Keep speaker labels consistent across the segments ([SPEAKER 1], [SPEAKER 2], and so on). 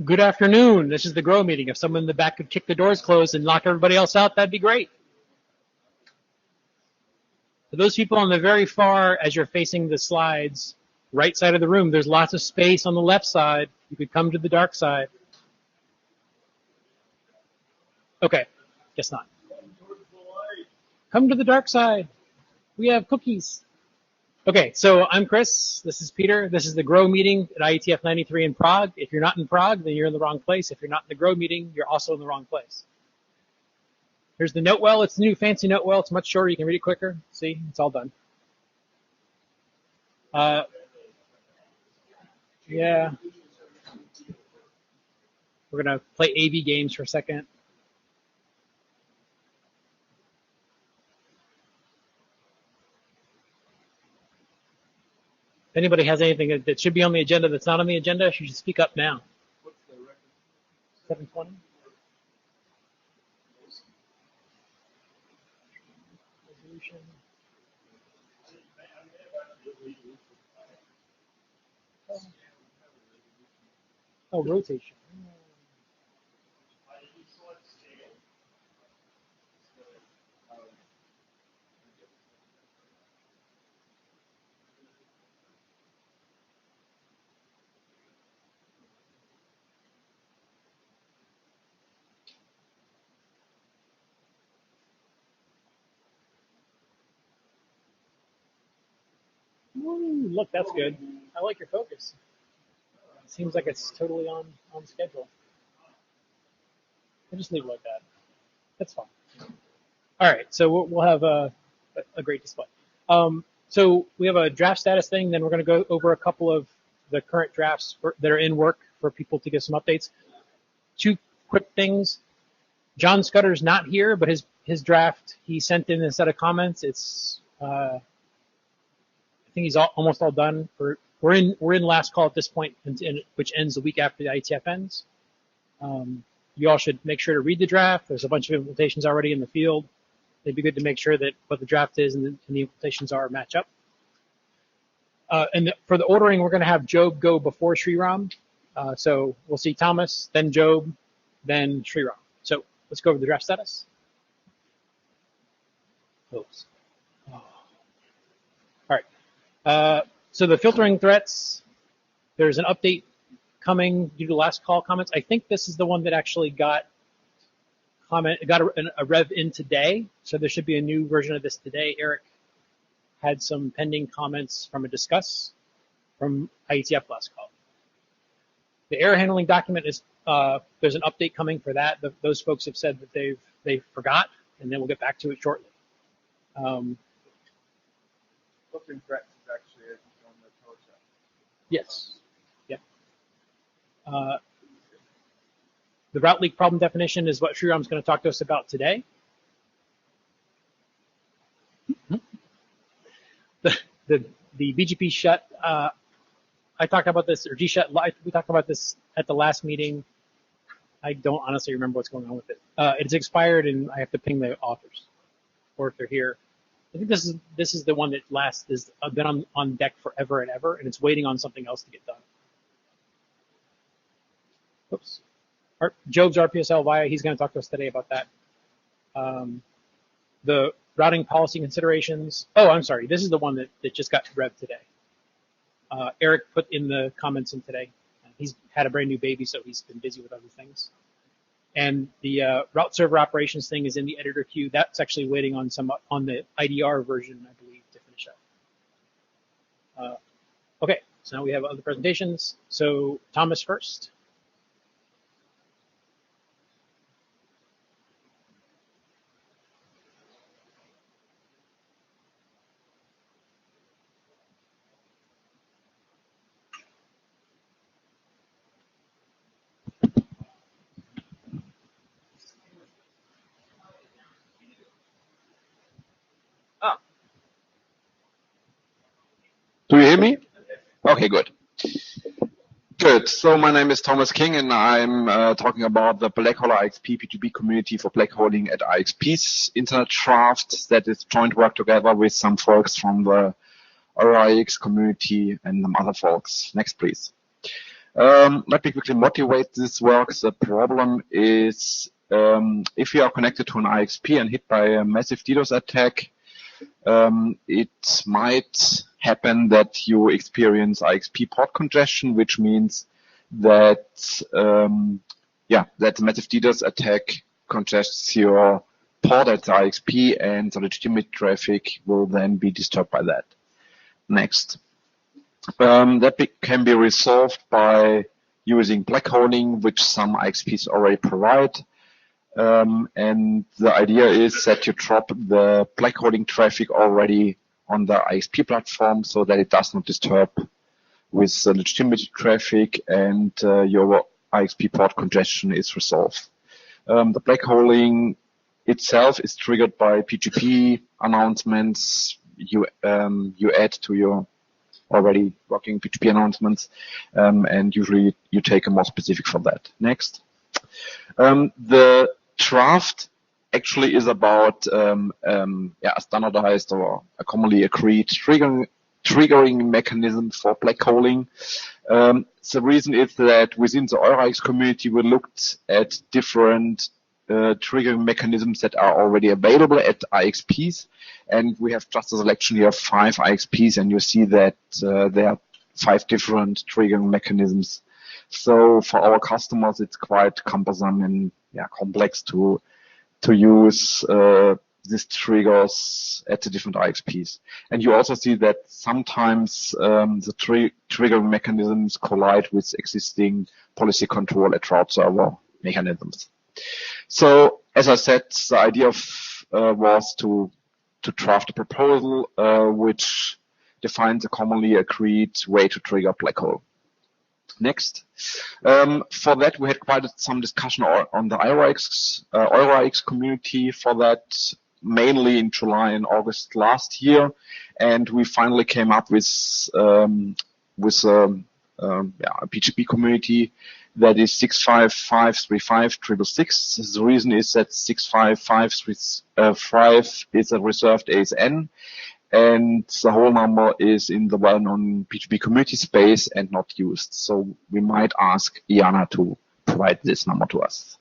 [SPEAKER 1] Good afternoon. This is the GROW meeting. If someone in the back could kick the doors closed and lock everybody else out, that'd be great. For those people on the very far, as you're facing the slides, right side of the room, there's lots of space on the left side. You could come to the dark side. Okay, guess not. Come to the dark side. We have cookies. Okay, so I'm Chris. This is Peter. This is the GROW meeting at IETF 93 in Prague. If you're not in Prague, then you're in the wrong place. If you're not in the GROW meeting, you're also in the wrong place. Here's the note well. It's the new fancy note well. It's much shorter. You can read it quicker. See, it's all done. Yeah. We're going to play AV games for a second. If anybody has anything that should be on the agenda that's not on the agenda, you should speak up now. What's the record? 720? Resolution. Oh, rotation. Ooh, look, that's good. I like your focus. It seems like it's totally on schedule. I'll just leave it like that. That's fine. All right, so we'll have a great display. So we have a draft status thing, then we're going to go over a couple of the current drafts that are in work for people to give some updates. Two quick things. John Scudder's not here, but his draft, he sent in a set of comments. It's I think he's almost all done. We're in last call at this point, which ends the week after the IETF ends. You all should make sure to read the draft. There's a bunch of implementations already in the field. It'd be good to make sure that what the draft is and the implementations are match up. For the ordering, we're going to have Job go before Sriram. So we'll see Thomas, then Job, then Sriram. So let's go over the draft status. Oops. Oh. All right. So the filtering threats, there's an update coming due to last call comments. I think this is the one that actually got a rev in today. So there should be a new version of this today. Eric had some pending comments from a discuss from IETF last call. The error handling document is, there's an update coming for that. Those folks have said that they forgot, and then we'll get back to it shortly.
[SPEAKER 2] Filtering threats is actually on the PowerShell.
[SPEAKER 1] Yes. Yep. The route leak problem definition is what Sriram's going to talk to us about today. The BGP shut, I talked about this, or gshut, we talked about this at the last meeting. I don't honestly remember what's going on with it. It's expired, and I have to ping the authors, or if they're here. I think this is the one that has been on deck forever and ever, and it's waiting on something else to get done. Oops. Job's RPSL via, he's going to talk to us today about that. The routing policy considerations. Oh, I'm sorry. This is the one that just got revved today. Eric put in the comments in today. He's had a brand new baby, so he's been busy with other things. And the route server operations thing is in the editor queue. That's actually waiting on the IDR version, I believe, to finish up. Okay, so now we have other presentations. So Thomas first.
[SPEAKER 2] Do you hear me? Okay, good. Good. So my name is Thomas King, and I'm talking about the Black Hole IXP P2B community for black holing at IXP's internet draft that is joint work together with some folks from the RIX community and some other folks. Next, please. Let me quickly motivate this work. The problem is if you are connected to an IXP and hit by a massive DDoS attack, it might happen that you experience IXP port congestion, which means that that the massive DDoS attack congests your port at the IXP, and the legitimate traffic will then be disturbed by that. Next. That can be resolved by using black holing, which some IXPs already provide. And the idea is that you drop the black holing traffic already on the IXP platform so that it does not disturb with the legitimate traffic, and your IXP port congestion is resolved. The black holing itself is triggered by PGP announcements you add to your already working PGP announcements, and usually you take a more specific for that. Next. The draft actually is about a standardized or a commonly agreed triggering mechanism for black holing. The reason is that within the EURIX community, we looked at different triggering mechanisms that are already available at IXPs, and we have just a selection here of 5 IXPs, and you see that there are 5 different triggering mechanisms. So for our customers, it's quite cumbersome and complex to use these triggers at the different IXPs. And you also see that sometimes the triggering mechanisms collide with existing policy control at route server mechanisms. So, as I said, the idea was to draft a proposal which defines a commonly agreed way to trigger black hole. Next. For that, we had quite some discussion on the EURIX community for that, mainly in July and August last year, and we finally came up with a PGP community that is 6553566. The reason is that 65535 is a reserved ASN, and the whole number is in the well-known PGP community space and not used. So we might ask IANA to provide this number to us.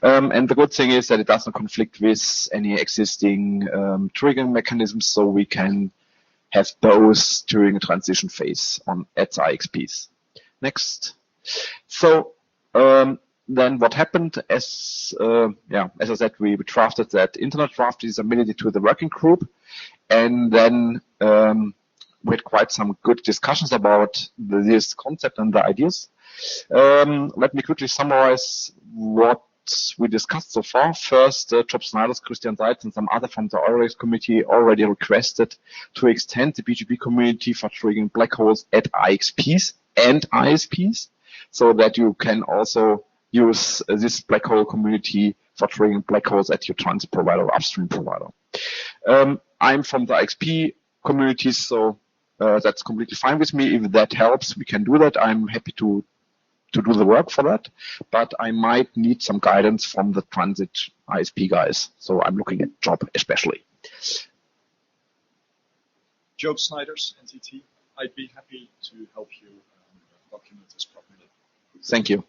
[SPEAKER 2] And the good thing is that it doesn't conflict with any existing triggering mechanisms, so we can have those during a transition phase at the IXPs. Next. So then what happened? As I said, we drafted that internet draft, is submitted to the working group, and then we had quite some good discussions about this concept and the ideas. Let me quickly summarize what we discussed so far. First, Job Snyder's, Christian Seitz, and some other from the EURIX committee already requested to extend the BGP community for triggering black holes at IXPs and ISPs, so that you can also use this black hole community for triggering black holes at your transit provider or upstream provider. I'm from the IXP community, so that's completely fine with me. If that helps, we can do that. I'm happy to do the work for that, but I might need some guidance from the transit ISP guys. So I'm looking at Job especially.
[SPEAKER 3] Job Snyder's, NTT. I'd be happy to help you document this properly.
[SPEAKER 2] Thank you.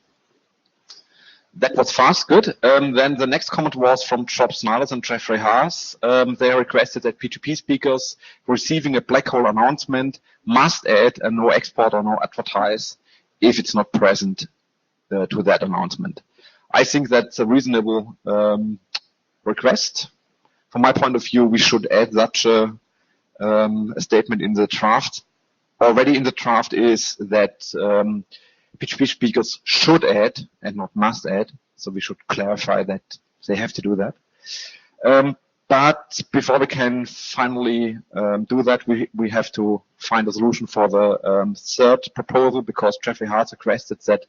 [SPEAKER 2] That was fast, good. Then the next comment was from Job Snyder's and Jeffrey Haas. They requested that P2P speakers receiving a black hole announcement must add a no export or no advertise if it's not present to that announcement. I think that's a reasonable request. From my point of view, we should add such a statement in the draft. Already in the draft is that PGP speakers should add and not must add. So we should clarify that they have to do that. But before we can finally do that, we have to find a solution for the third proposal, because Jeffrey Hart requested that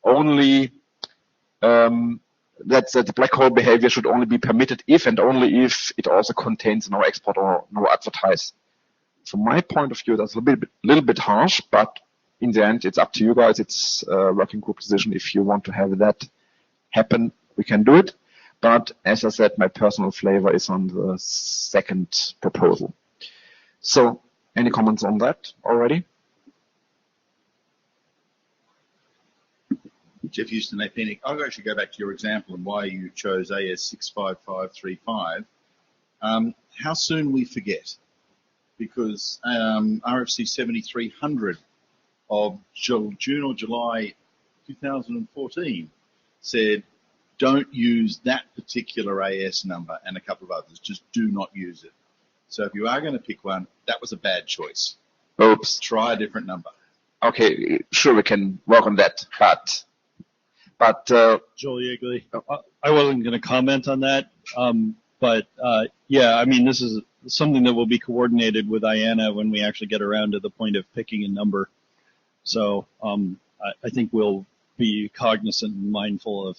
[SPEAKER 2] only that the black hole behavior should only be permitted if and only if it also contains no export or no advertise. From my point of view, that's a little bit harsh, but in the end, it's up to you guys. It's a working group decision. If you want to have that happen, we can do it. But as I said, my personal flavor is on the second proposal. So any comments on that already?
[SPEAKER 4] Jeff Houston, APNIC. I'll actually go back to your example and why you chose AS65535. How soon we forget? Because RFC 7300 of June or July 2014 said, don't use that particular AS number and a couple of others. Just do not use it. So if you are going to pick one, that was a bad choice.
[SPEAKER 2] Oops.
[SPEAKER 4] Try a different number.
[SPEAKER 2] Okay, sure, we can work on that, but
[SPEAKER 5] Joel Yeagley. I wasn't going to comment on that, but yeah, I mean, this is something that will be coordinated with IANA when we actually get around to the point of picking a number. So I think we'll be cognizant and mindful of,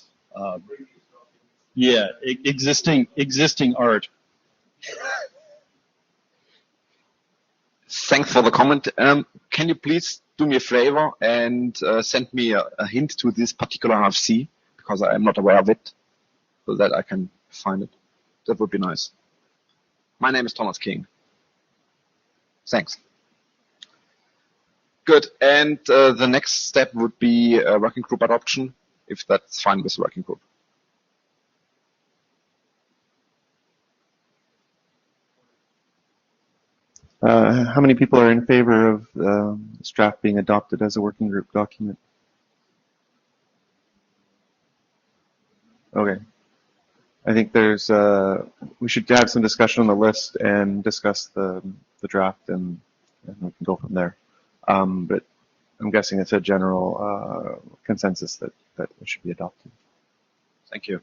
[SPEAKER 5] yeah, existing art.
[SPEAKER 2] Thanks for the comment. Can you please do me a favor and send me a hint to this particular RFC, because I am not aware of it, so that I can find it. That would be nice. My name is Thomas King. Thanks. Good. And the next step would be a working group adoption, if that's fine with the working group.
[SPEAKER 6] How many people are in favor of this draft being adopted as a working group document? Okay. I think there's we should have some discussion on the list and discuss the draft, and we can go from there. But I'm guessing it's a general consensus that it should be adopted.
[SPEAKER 2] Thank you.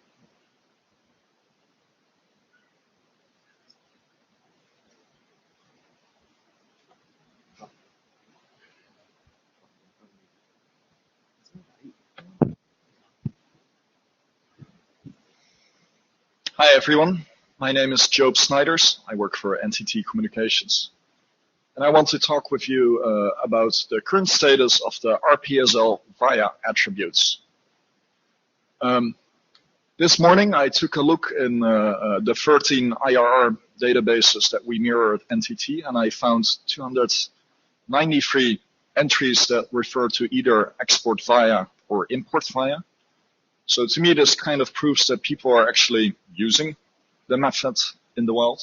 [SPEAKER 3] Hi everyone, my name is Job Snyders. I work for NTT Communications. And I want to talk with you about the current status of the RPSL VIA attributes. This morning I took a look in the 13 IRR databases that we mirror at NTT, and I found 293 entries that refer to either export via or import via. So to me, this kind of proves that people are actually using the method in the wild.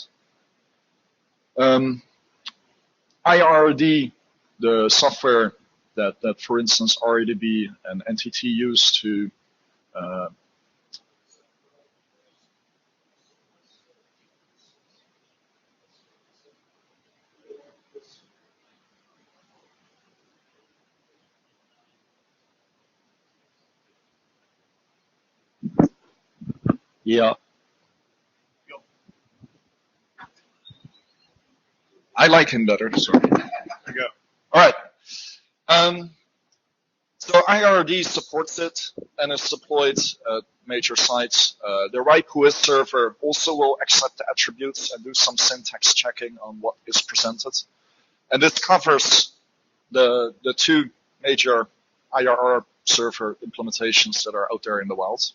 [SPEAKER 3] IRD, the software that for instance, RADB and NTT use to
[SPEAKER 5] Yeah.
[SPEAKER 3] I like him better, sorry. There we go. All right. So IRD supports it and is deployed at major sites. The RIPE server also will accept the attributes and do some syntax checking on what is presented. And this covers the two major IRR server implementations that are out there in the wild.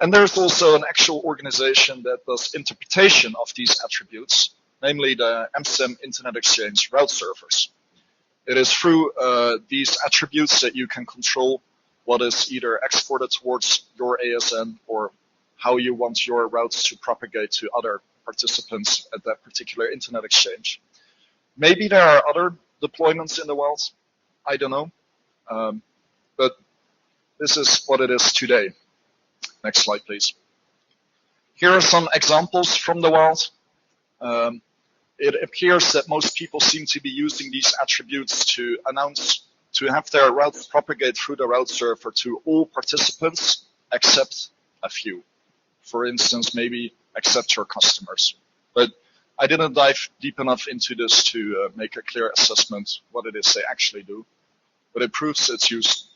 [SPEAKER 3] And there's also an actual organization that does interpretation of these attributes, namely the Amsterdam Internet Exchange route servers. It is through these attributes that you can control what is either exported towards your ASN or how you want your routes to propagate to other participants at that particular Internet Exchange. Maybe there are other deployments in the wild, I don't know, but this is what it is today. Next slide, please. Here are some examples from the wild. It appears that most people seem to be using these attributes to announce, to have their routes propagate through the route server to all participants except a few. For instance, maybe except your customers. But I didn't dive deep enough into this to make a clear assessment what it is they actually do. But it proves its use.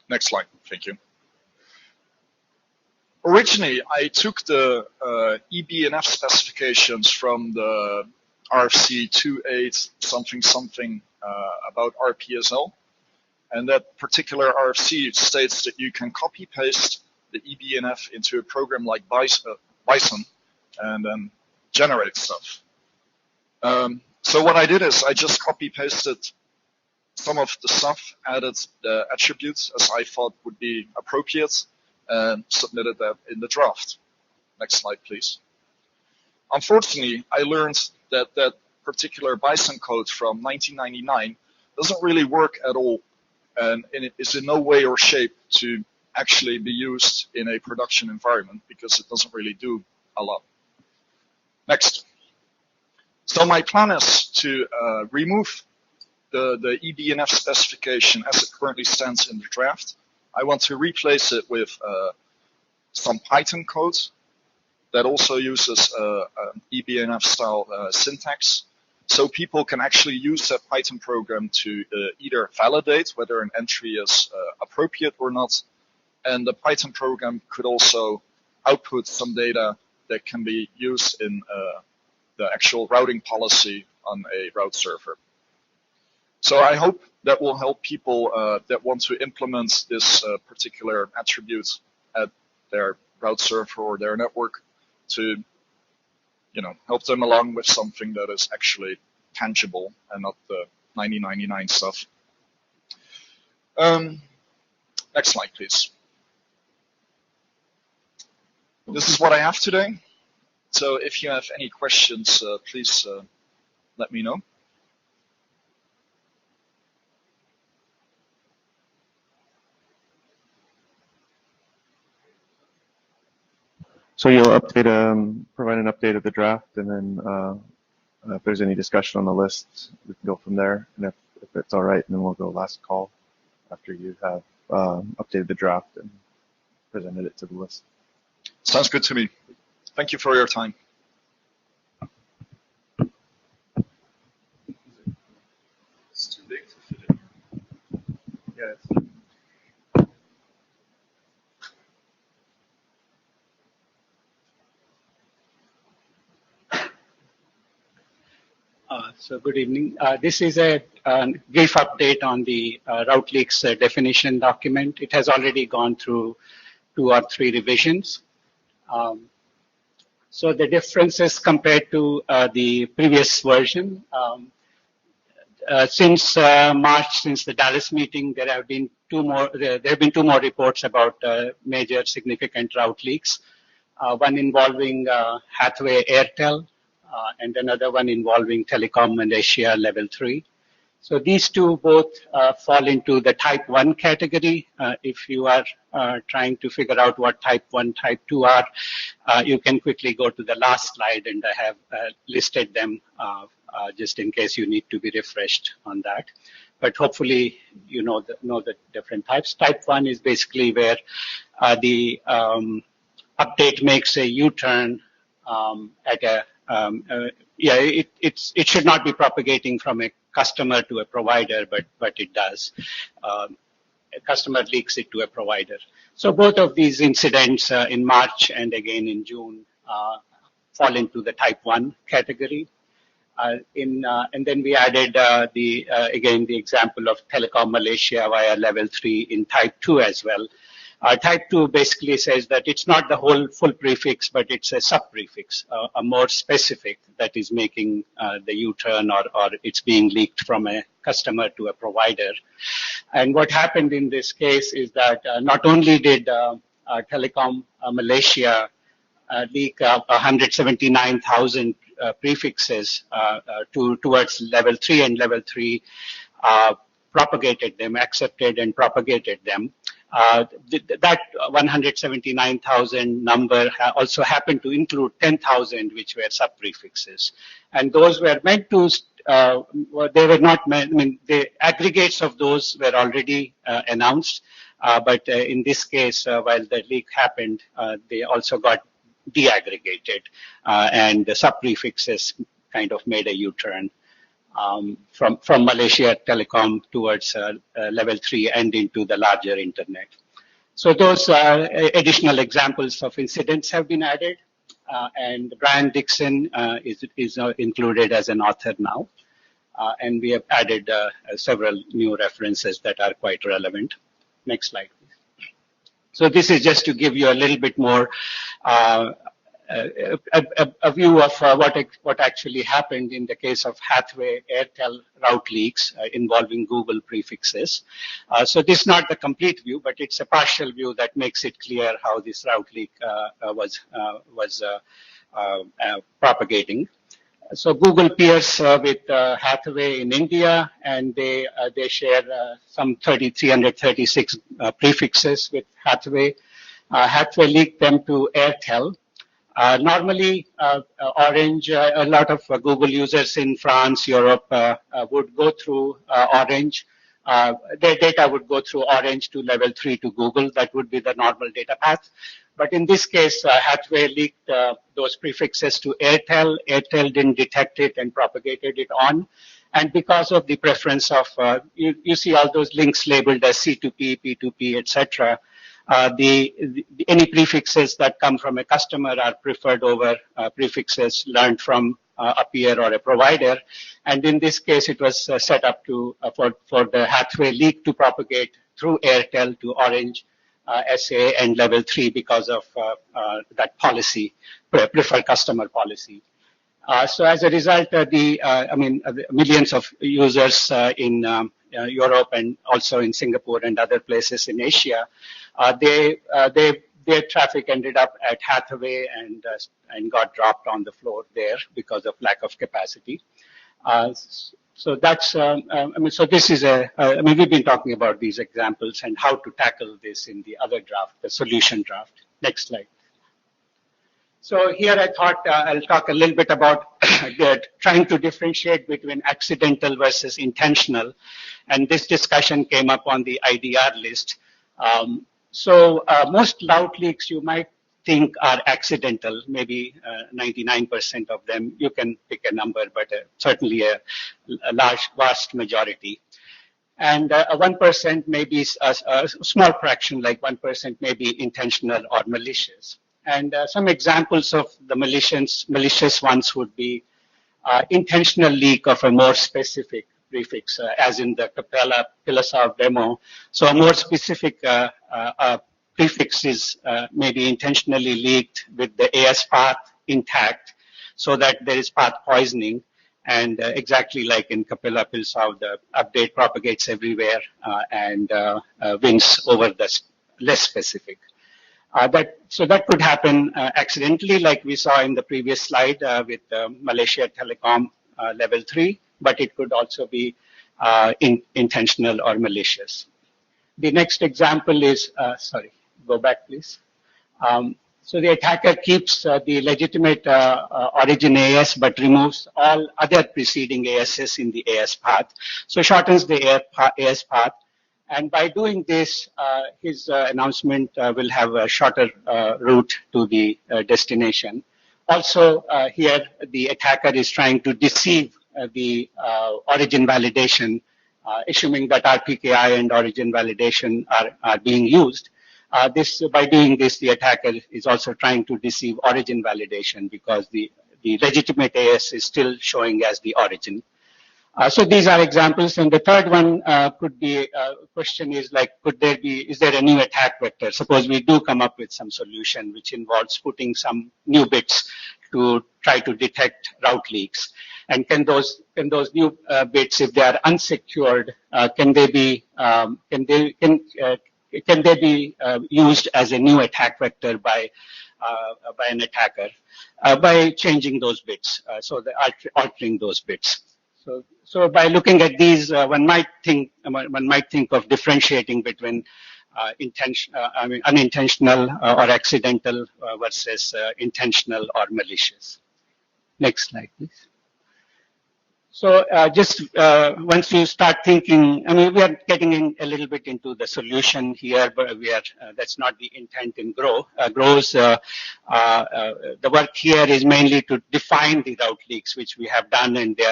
[SPEAKER 3] Next slide, thank you. Originally, I took the EBNF specifications from the RFC 28 something something about RPSL. And that particular RFC states that you can copy paste the EBNF into a program like Bison and then generate stuff. So what I did is I just copy pasted some of the stuff, added the attributes as I thought would be appropriate, and submitted that in the draft. Next slide, please. Unfortunately, I learned that that particular Bison code from 1999 doesn't really work at all, and it is in no way or shape to actually be used in a production environment because it doesn't really do a lot. Next. So my plan is to remove the eBNF specification as it currently stands in the draft. I want to replace it with some Python code that also uses eBNF style syntax, so people can actually use that Python program to either validate whether an entry is appropriate or not, and the Python program could also output some data that can be used in the actual routing policy on a route server. So I hope that will help people that want to implement this particular attribute at their route server or their network to, help them along with something that is actually tangible and not the 1999 stuff. Next slide, please. This is what I have today. So if you have any questions, please let me know.
[SPEAKER 6] So you'll update, provide an update of the draft, and then if there's any discussion on the list, we can go from there. And if it's all right, then we'll go last call after you have updated the draft and presented it to the list.
[SPEAKER 3] Sounds good to me. Thank you for your time. It's too big to fit in.
[SPEAKER 6] Yeah.
[SPEAKER 7] So good evening. This is a brief update on the route leaks definition document. It has already gone through 2 or 3 revisions. So the differences compared to the previous version, since March, since the Dallas meeting, there have been 2 more reports about major significant route leaks. One involving Hathaway Airtel, and another one involving Telecom Malaysia Level 3. So these 2 both fall into the Type 1 category. If you are trying to figure out what Type 1, Type 2 are, you can quickly go to the last slide, and I have listed them just in case you need to be refreshed on that. But hopefully you know the different types. Type 1 is basically where the update makes a U-turn at a it should not be propagating from a customer to a provider, but it does. A customer leaks it to a provider. So both of these incidents in March and again in June fall into the Type 1 category. And then we added again the example of Telecom Malaysia via Level 3 in Type 2 as well. Type 2 basically says that it's not the whole full prefix, but it's a sub-prefix, a more specific that is making the U-turn or it's being leaked from a customer to a provider. And what happened in this case is that not only did Telecom Malaysia leak 179,000 prefixes towards Level 3, and Level 3 propagated them, accepted and propagated them. That 179,000 number also happened to include 10,000 which were sub-prefixes. And those were meant to, they were not meant, I mean, the aggregates of those were already announced, but in this case, while the leak happened, they also got deaggregated, and the sub-prefixes kind of made a U-turn. From Malaysia Telecom towards Level 3 and into the larger internet. So those additional examples of incidents have been added, and Brian Dixon is included as an author now, and we have added several new references that are quite relevant. Next slide, please. So this is just to give you a little bit more a view of what actually happened in the case of Hathaway Airtel route leaks involving Google prefixes. So this is not the complete view, but it's a partial view that makes it clear how this route leak was propagating. So Google peers with Hathaway in India, and they share some 336 prefixes with Hathaway. Hathaway leaked them to Airtel. Normally, Orange, a lot of Google users in France, Europe would go through Orange. Their data would go through Orange to level 3 to Google. That would be the normal data path. But in this case, Hathaway leaked those prefixes to Airtel. Airtel didn't detect it and propagated it on. And because of the preference of, you see all those links labeled as C2P, P2P, etc. Any prefixes that come from a customer are preferred over prefixes learned from a peer or a provider. And in this case, it was set up to for the Hathaway leak to propagate through Airtel to Orange, SA, and level 3 because of that policy, preferred customer policy. So as a result, millions of users in Europe and also in Singapore and other places in Asia, their traffic ended up at Hathaway and got dropped on the floor there because of lack of capacity. So that's, so this is we've been talking about these examples and how to tackle this in the other draft, the solution draft. Next slide. So here I thought I'll talk a little bit about trying to differentiate between accidental versus intentional. And this discussion came up on the IDR list. Most route leaks you might think are accidental, maybe 99% of them. You can pick a number, but certainly a large, vast majority. And 1% may be a small fraction, like 1% may be intentional or malicious. And some examples of the malicious ones would be intentional leak of a more specific prefix, as in the Capella Pilasov demo. So a more specific prefix is maybe intentionally leaked with the AS path intact so that there is path poisoning. And exactly like in Capella Pilasov, the update propagates everywhere and wins over the less specific. So that could happen accidentally, like we saw in the previous slide with Malaysia Telecom level 3, but it could also be intentional or malicious. The next example is, sorry, go back please. So the attacker keeps the legitimate origin AS but removes all other preceding ASs in the AS path. So shortens the AS path. And by doing this, his announcement will have a shorter route to the destination. Also, here the attacker is trying to deceive the origin validation, assuming that RPKI and origin validation are being used. By doing this, the attacker is also trying to deceive origin validation because the legitimate AS is still showing as the origin. So these are examples, and the third one could be, question is like, is there a new attack vector? Suppose we do come up with some solution which involves putting some new bits to try to detect route leaks. And can those new bits, if they are unsecured, can they be used as a new attack vector by an attacker by changing those bits, altering those bits? So by looking at these, one might think of differentiating between unintentional or accidental versus intentional or malicious. Next slide, please. So just once you start thinking, we are getting in a little bit into the solution here, but that's not the intent in GROW. GROW's, the work here is mainly to define the route leaks, which we have done, and they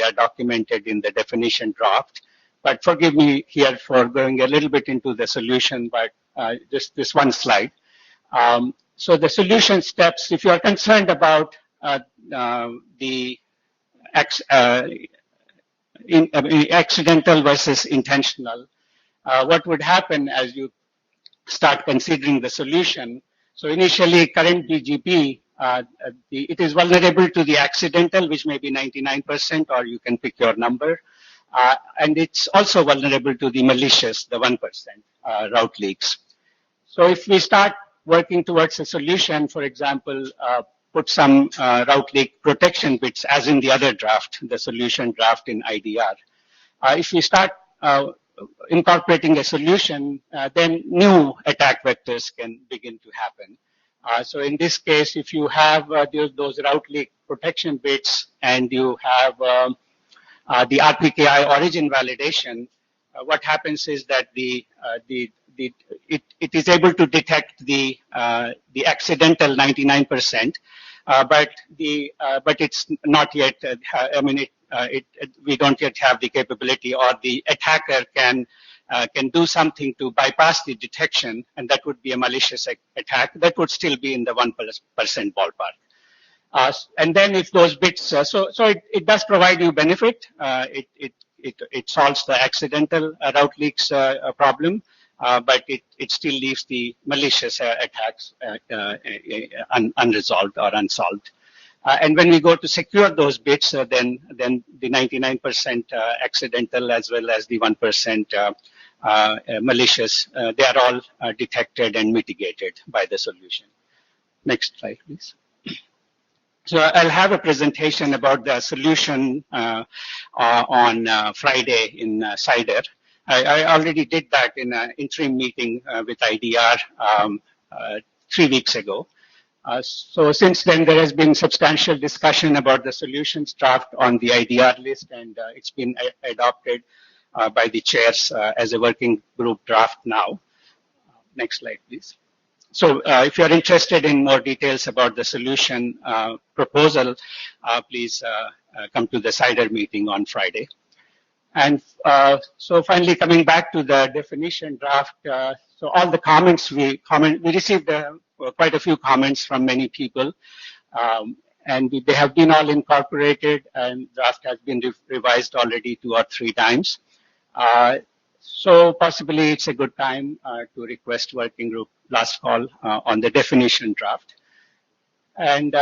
[SPEAKER 7] are documented in the definition draft. But forgive me here for going a little bit into the solution, but just this one slide. So the solution steps, if you are concerned about the accidental versus intentional, what would happen as you start considering the solution? So initially, current BGP it is vulnerable to the accidental, which may be 99%, or you can pick your number. And it's also vulnerable to the malicious, the 1% route leaks. So if we start working towards a solution, for example, put some route leak protection bits, as in the other draft, the solution draft in IDR. If we start incorporating a solution, then new attack vectors can begin to happen. So in this case, if you have those route leak protection bits and you have the RPKI origin validation, what happens is that it is able to detect the accidental 99%, but it's not yet. We don't yet have the capability, or the attacker can do something to bypass the detection, and that would be a malicious attack. That would still be in the 1% ballpark. And then if those bits, so it does provide you benefit. It solves the accidental route leaks problem, but it still leaves the malicious attacks unresolved or unsolved. And when we go to secure those bits, then the 99% accidental as well as the 1% malicious, they are all detected and mitigated by the solution. Next slide, please. So I'll have a presentation about the solution on Friday in CIDR. I already did that in an interim meeting with IDR 3 weeks ago. So since then, there has been substantial discussion about the solutions draft on the IDR list, and it's been adopted by the chairs as a working group draft now. Next slide, please. So if you're interested in more details about the solution proposal, please come to the CIDR meeting on Friday. And so finally, coming back to the definition draft, so all the comments we received quite a few comments from many people, and they have been all incorporated, and draft has been revised already 2 or 3 times. So possibly it's a good time to request working group last call on the definition draft. And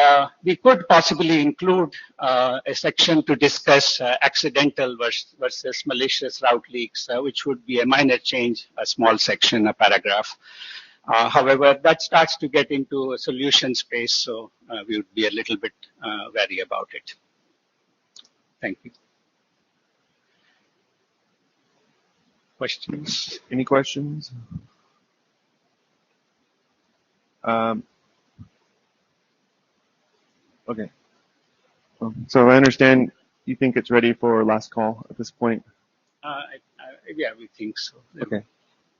[SPEAKER 7] we could possibly include a section to discuss accidental versus malicious route leaks, which would be a minor change, a small section, a paragraph. However, that starts to get into a solution space, so we would be a little bit wary about it. Thank you. Questions?
[SPEAKER 6] Any questions? Okay. So I understand you think it's ready for last call at this point?
[SPEAKER 7] Yeah, we think so.
[SPEAKER 6] Okay.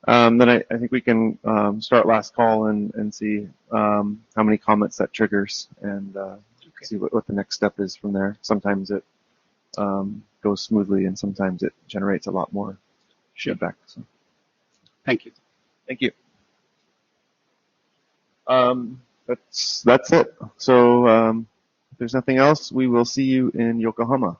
[SPEAKER 6] Then I think we can start last call and see how many comments that triggers, and see what the next step is from there. Sometimes it goes smoothly, and sometimes it generates a lot more feedback. So.
[SPEAKER 7] Thank you.
[SPEAKER 6] Thank you. That's it. So if there's nothing else, we will see you in Yokohama.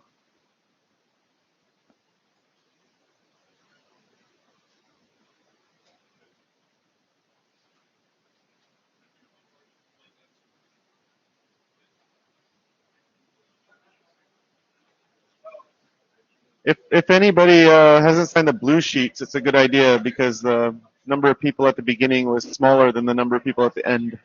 [SPEAKER 6] If anybody hasn't signed the blue sheets, it's a good idea because the number of people at the beginning was smaller than the number of people at the end.